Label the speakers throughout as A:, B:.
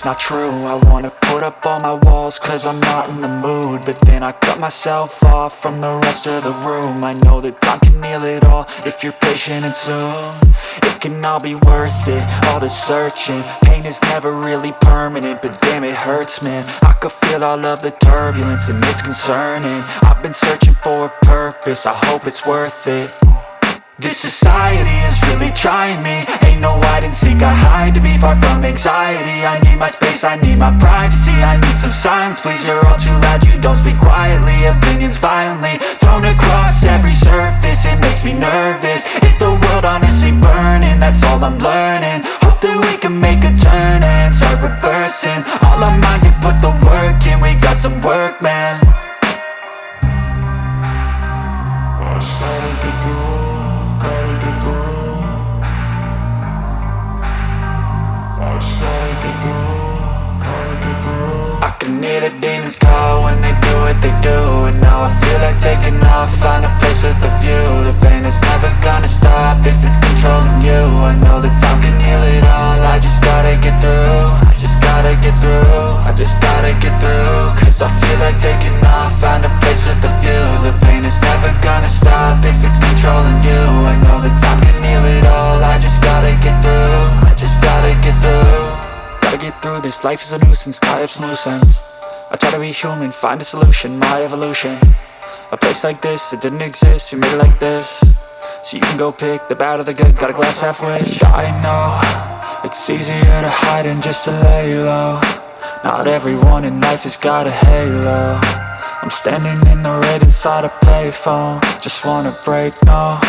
A: it's not true. I wanna put up all my walls cause I'm not in the mood, but then I cut myself off from the rest of the room. I know that time can heal it all if you're patient and soon it can all be worth it, all the searching. Pain is never really permanent, but damn it hurts, man. I could feel all of the turbulence and it's concerning. I've been searching for a purpose, I hope it's worth it. This society is really trying me. Ain't no hide and seek, I hide to be far from anxiety. I need my space, I need my privacy. I need some silence, please, you're all too loud. You don't speak quietly, opinions violently thrown across every surface. It makes me nervous, is the world honestly burning? That's all I'm learning. Hope that we can make a turn and start reversing all our minds and put the work in. We got some work, man. I can hear the demons call when they do what they do, and now I feel like taking off, find a place with a view. The pain is never gonna stop if it's controlling you. I know that time can heal it all, I just gotta get through. I just gotta get through, I just gotta get through. Cause I feel like taking off, find a place with a view. The pain is never gonna stop if it's controlling you. I know that time can heal it all, I just gotta get through. I just gotta get through. Gotta get through this, life is a nuisance, tie up some loose ends. I try to be human, find a solution, my evolution. A place like this, it didn't exist, we made it like this. So you can go pick the bad or the good, got a glass half wish. I know, it's easier to hide than just to lay low. Not everyone in life has got a halo. I'm standing in the red inside a payphone, just wanna break, no.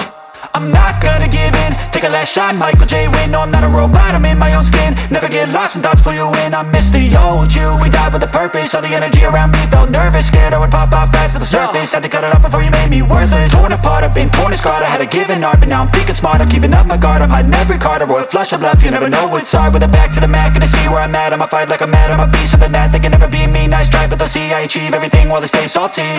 A: I'm not gonna give in, take a last shot, Michael J. Win. No, I'm not a robot, I'm in my own skin. Never get lost when thoughts pull you in. I miss the old you, we died with a purpose. All the energy around me felt nervous, scared I would pop off fast to the surface. Had to cut it off before you made me worthless. Torn apart, I've been torn and scarred. I had a given art, but now I'm thinking smart. I'm keeping up my guard, I'm hiding every card. A royal flush of love, you never know what's hard. With a back to the mat, gonna see where I'm at. I'ma fight like I'm mad, I'ma be something that they can never be me. Nice try, but they'll see I achieve everything while they stay salty.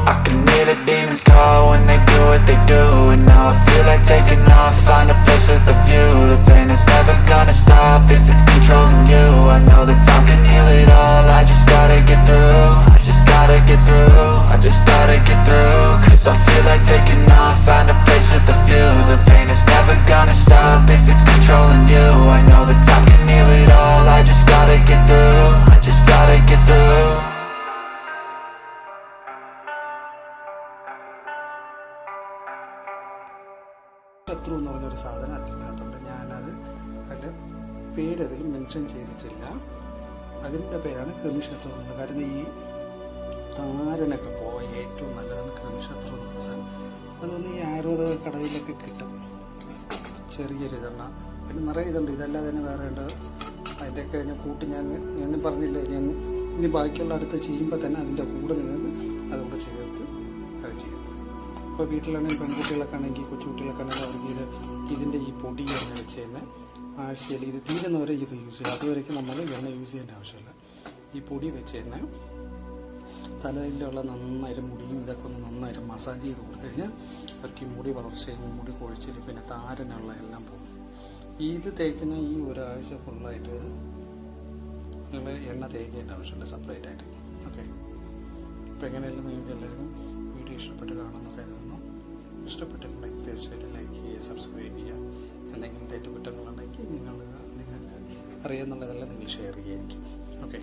A: I can hear the demons call when they do what they do, and now I feel like taking off, find a place with a view. The pain is never gonna stop if it's controlling you. I know that time can heal it all, I just gotta get through. I just gotta get through, I just gotta get through. Cause I feel like taking off, find a place with a view. The pain is never gonna stop if it's controlling you. I know that time can heal it all, I just gotta get through. I just gotta get through.
B: ശത്രു എന്ന് പറഞ്ഞൊരു സാധനം അതിനകത്തുണ്ട്. ഞാനത് അതിൽ പേരതിൽ mention ചെയ്തിട്ടില്ല. അതിൻ്റെ പേരാണ് കൃമിശത്രു എന്നുള്ളത്. കാരണം ഈ താരനൊക്കെ പോകാൻ ഏറ്റവും നല്ലതാണ് കൃമിശത്രു എന്നുള്ള സാധനം. അതൊന്ന് ഈ ആയുർവേദ കടയിലൊക്കെ കിട്ടും, ചെറിയൊരു ഇതെണ്ണ. പിന്നെ നിറയെ ഇതുണ്ട്, ഇതല്ലാതെ തന്നെ വേറെ ഉണ്ട്. അതിൻ്റെയൊക്കെ ഞാൻ കൂട്ടി ഞാൻ പറഞ്ഞില്ല, ഞാൻ ഇനി ബാക്കിയുള്ള അടുത്ത് ചെയ്യുമ്പോൾ തന്നെ അതിൻ്റെ കൂടെ നിങ്ങൾക്ക് അതുകൂടെ ചേർത്ത് അത് ചെയ്യും. ഇപ്പോൾ വീട്ടിലാണെങ്കിൽ പെൺകുട്ടികളൊക്കെ ആണെങ്കിൽ കൊച്ചുകുട്ടികളൊക്കെ ആണെങ്കിൽ അവർക്ക് ഇതിൻ്റെ ഈ പൊടി എണ്ണ വെച്ച് തന്നെ ആഴ്ചയിൽ ഇത് തീരുന്നവരെ ഇത് യൂസ് ചെയ്യും. അതുവരേക്കും നമ്മൾ എണ്ണ യൂസ് ചെയ്യേണ്ട ആവശ്യമില്ല. ഈ പൊടി വെച്ച് തന്നെ തലയിലുള്ള നന്നായിട്ട് മുടിയും ഇതൊക്കെ ഒന്ന് നന്നായിട്ട് മസാജ് ചെയ്ത് കൊടുത്തു കഴിഞ്ഞാൽ അവർക്ക് ഈ മുടി വളർച്ചയും മുടി കൊഴിച്ചിൽ പിന്നെ താരനുള്ള എല്ലാം പോകും. ഇത് തേക്കുന്ന ഈ ഒരാഴ്ച ഫുള്ളായിട്ട് നിങ്ങൾ എണ്ണ തേക്കേണ്ട ആവശ്യമില്ല, സെപ്പറേറ്റ് ആയിട്ട്. ഓക്കെ, ഇപ്പോൾ എങ്ങനെയല്ല നിങ്ങൾക്ക് എല്ലാവർക്കും വീഡിയോ ഇഷ്ടപ്പെട്ട് കാണുമെന്ന് കരുതുന്നു. ഇഷ്ടപ്പെട്ടിട്ടുണ്ടെങ്കിൽ തീർച്ചയായിട്ടും ലൈക്ക് ചെയ്യുക, സബ്സ്ക്രൈബ് ചെയ്യുക. എന്തെങ്കിലും തെറ്റുകുറ്റങ്ങളുണ്ടെങ്കിൽ നിങ്ങൾക്ക് അറിയാമെന്നുള്ളതെല്ലാം നിങ്ങൾ ഷെയർ ചെയ്യുക എനിക്ക്. ഓക്കെ.